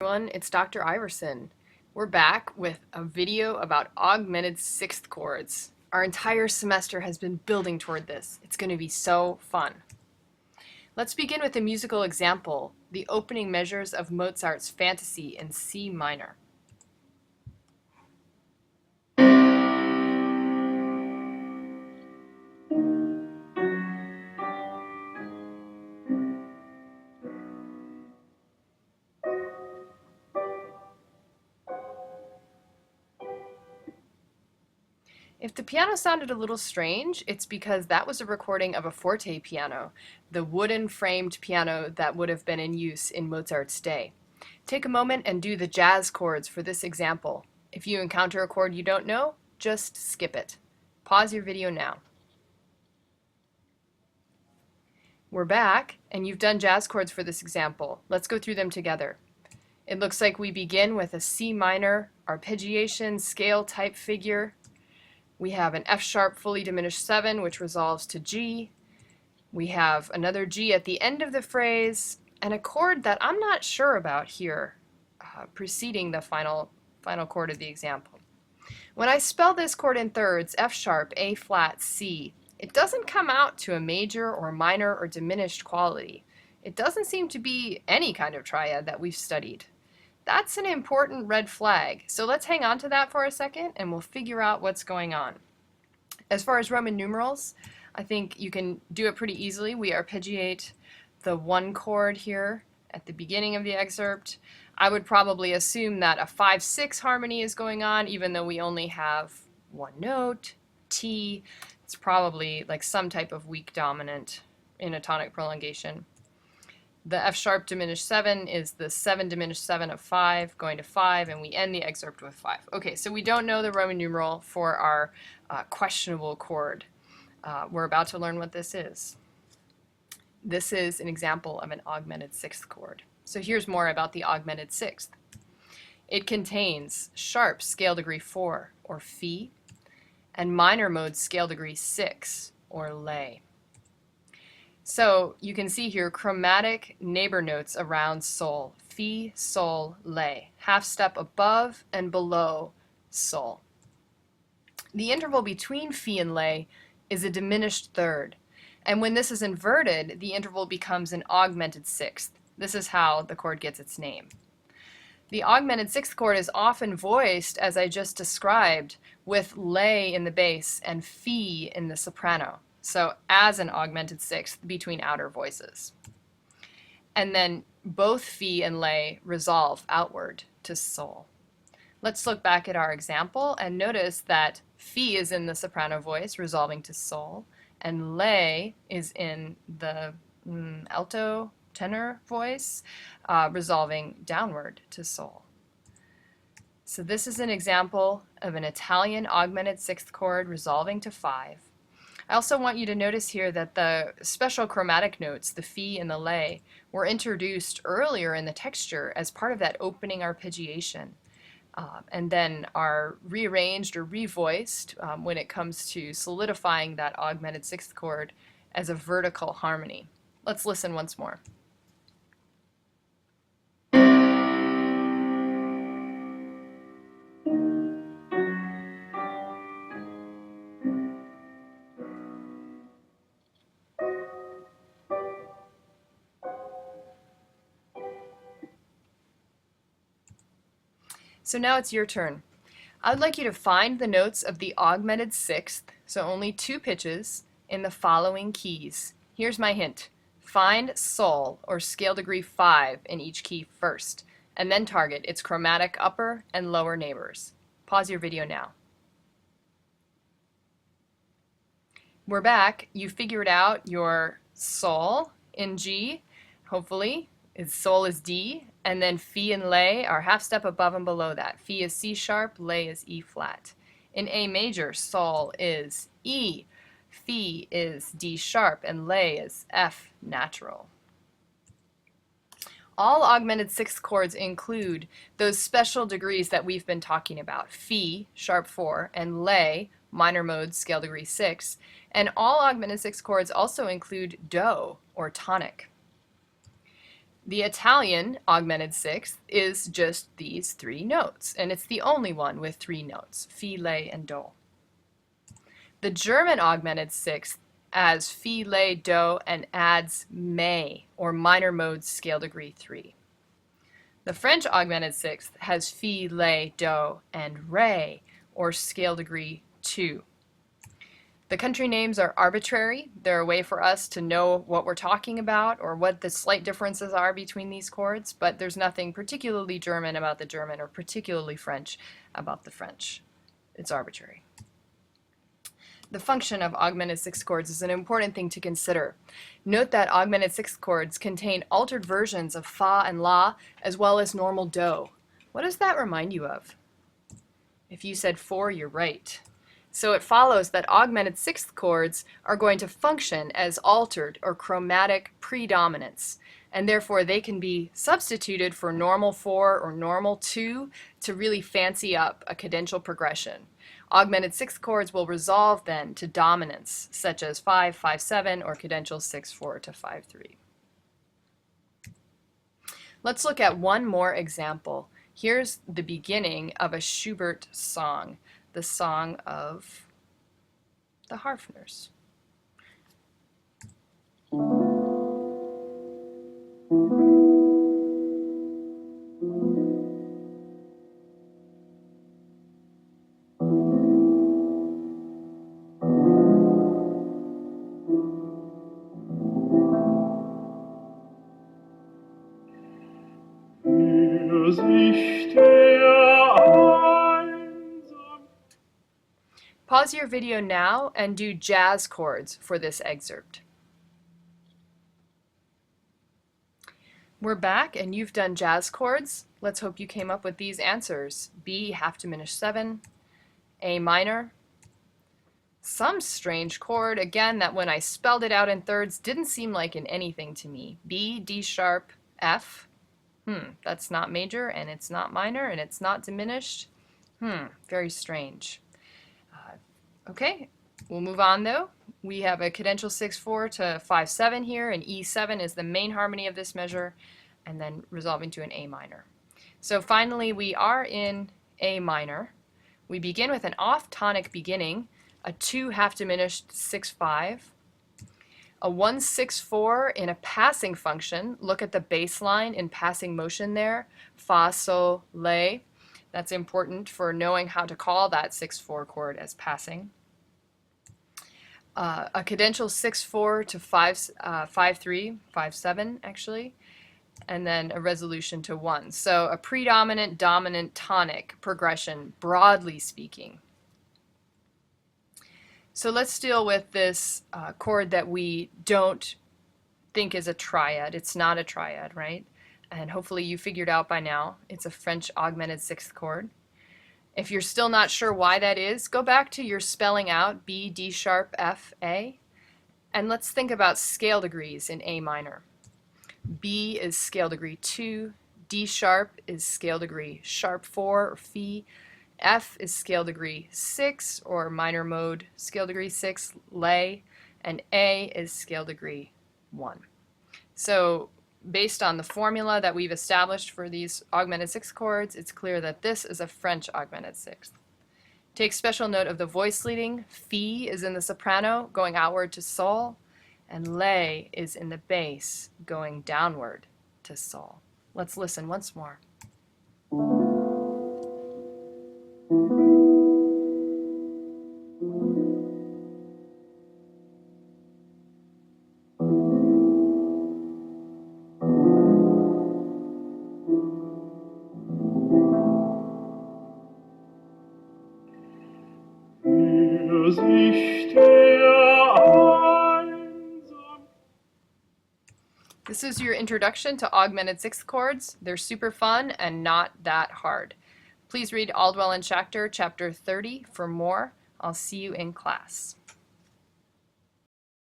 Everyone, it's Dr. Iverson. We're back with a video about augmented sixth chords. Our entire semester has been building toward this. It's going to be so fun. Let's begin with a musical example, the opening measures of Mozart's Fantasy in C minor. If the piano sounded a little strange, it's because that was a recording of a forte piano, the wooden framed piano that would have been in use in Mozart's day. Take a moment and do the jazz chords for this example. If you encounter a chord you don't know, just skip it. Pause your video now. We're back, and you've done jazz chords for this example. Let's go through them together. It looks like we begin with a C minor arpeggiation scale type figure. We have an F sharp fully diminished 7, which resolves to G. We have another G at the end of the phrase, and a chord that I'm not sure about here, preceding the final chord of the example. When I spell this chord in thirds, F sharp, A flat, C, it doesn't come out to a major or minor or diminished quality. It doesn't seem to be any kind of triad that we've studied. That's an important red flag, so let's hang on to that for a second and we'll figure out what's going on. As far as Roman numerals, I think you can do it pretty easily. We arpeggiate the 1 chord here at the beginning of the excerpt. I would probably assume that a 5-6 harmony is going on, even though we only have 1 note, T. It's probably like some type of weak dominant in a tonic prolongation. The F sharp diminished 7 is the 7 diminished 7 of 5 going to 5, and we end the excerpt with 5. Okay, so we don't know the Roman numeral for our questionable chord. We're about to learn what this is. This is an example of an augmented sixth chord. So here's more about the augmented sixth. It contains sharp scale degree 4, or Fi, and minor mode scale degree 6, or Lay. So you can see here chromatic neighbor notes around Sol, Fi, Sol, Lay, half step above and below Sol. The interval between Fi and Lay is a diminished third, and when this is inverted, the interval becomes an augmented sixth. This is how the chord gets its name. The augmented sixth chord is often voiced, as I just described, with Lay in the bass and Fi in the soprano. So as an augmented sixth between outer voices. And then both Fi and Lay resolve outward to Sol. Let's look back at our example and notice that Fi is in the soprano voice resolving to Sol, and Lay is in the alto tenor voice resolving downward to Sol. So this is an example of an Italian augmented sixth chord resolving to 5. I also want you to notice here that the special chromatic notes, the Fi and the Lay, were introduced earlier in the texture as part of that opening arpeggiation, and then are rearranged or revoiced when it comes to solidifying that augmented sixth chord as a vertical harmony. Let's listen once more. So now it's your turn. I'd like you to find the notes of the augmented sixth, so only 2 pitches, in the following keys. Here's my hint. Find Sol, or scale degree 5, in each key first, and then target its chromatic upper and lower neighbors. Pause your video now. We're back. You figured out your Sol in G, hopefully. Sol is D, and then Fi and Lay are half step above and below that. Fi is C sharp, Lay is E flat. In A major, Sol is E, Fi is D sharp, and Lay is F natural. All augmented sixth chords include those special degrees that we've been talking about. Fi, sharp 4, and Lay, minor mode, scale degree 6. And all augmented sixth chords also include Do, or tonic. The Italian augmented sixth is just these three notes, and it's the only one with three notes, Fi, Le, and Do. The German augmented sixth adds Fi, Le, Do, and adds Me, or minor modes scale degree 3. The French augmented sixth has Fi, Le, Do, and Re, or scale degree 2. The country names are arbitrary. They're a way for us to know what we're talking about or what the slight differences are between these chords, but there's nothing particularly German about the German or particularly French about the French. It's arbitrary. The function of augmented sixth chords is an important thing to consider. Note that augmented sixth chords contain altered versions of Fa and La as well as normal Do. What does that remind you of? If you said 4, you're right. So it follows that augmented sixth chords are going to function as altered or chromatic predominants, and therefore they can be substituted for normal 4 or normal 2 to really fancy up a cadential progression. Augmented sixth chords will resolve then to dominants such as 5, 5, 7 or cadential 6, 4 to 5, 3. Let's look at one more example. Here's the beginning of a Schubert song, the song of the Harfners. Pause your video now and do jazz chords for this excerpt. We're back and you've done jazz chords. Let's hope you came up with these answers. B, half diminished 7, A minor, some strange chord, again, that when I spelled it out in thirds didn't seem like an anything to me. B, D sharp, F. That's not major and it's not minor and it's not diminished. Very strange. Okay, we'll move on though. We have a cadential 6-4 to 5-7 here, and E7 is the main harmony of this measure, and then resolving to an A minor. So finally we are in A minor. We begin with an off tonic beginning, a 2 half diminished 6-5, a 1-6-4 in a passing function. Look at the bass line in passing motion there, Fa, Sol, Le. That's important for knowing how to call that 6-4 chord as passing. A cadential 6-4 to 5-3, 5-7 actually, and then a resolution to 1. So a predominant, dominant, tonic progression, broadly speaking. So let's deal with this chord that we don't think is a triad. It's not a triad, right? And hopefully you figured out by now it's a French augmented sixth chord. If you're still not sure why that is, go back to your spelling out, B, D sharp, F, A, and let's think about scale degrees in A minor. B is scale degree 2, D sharp is scale degree sharp 4 or Fi, F is scale degree 6 or minor mode scale degree 6, Le, and A is scale degree 1. So based on the formula that we've established for these augmented sixth chords, it's clear that this is a French augmented sixth. Take special note of the voice leading. Fi is in the soprano, going outward to Sol, and Le is in the bass, going downward to Sol. Let's listen once more. This is your introduction to augmented sixth chords. They're super fun and not that hard. Please read Aldwell and Schachter, chapter 30 for more. I'll see you in class.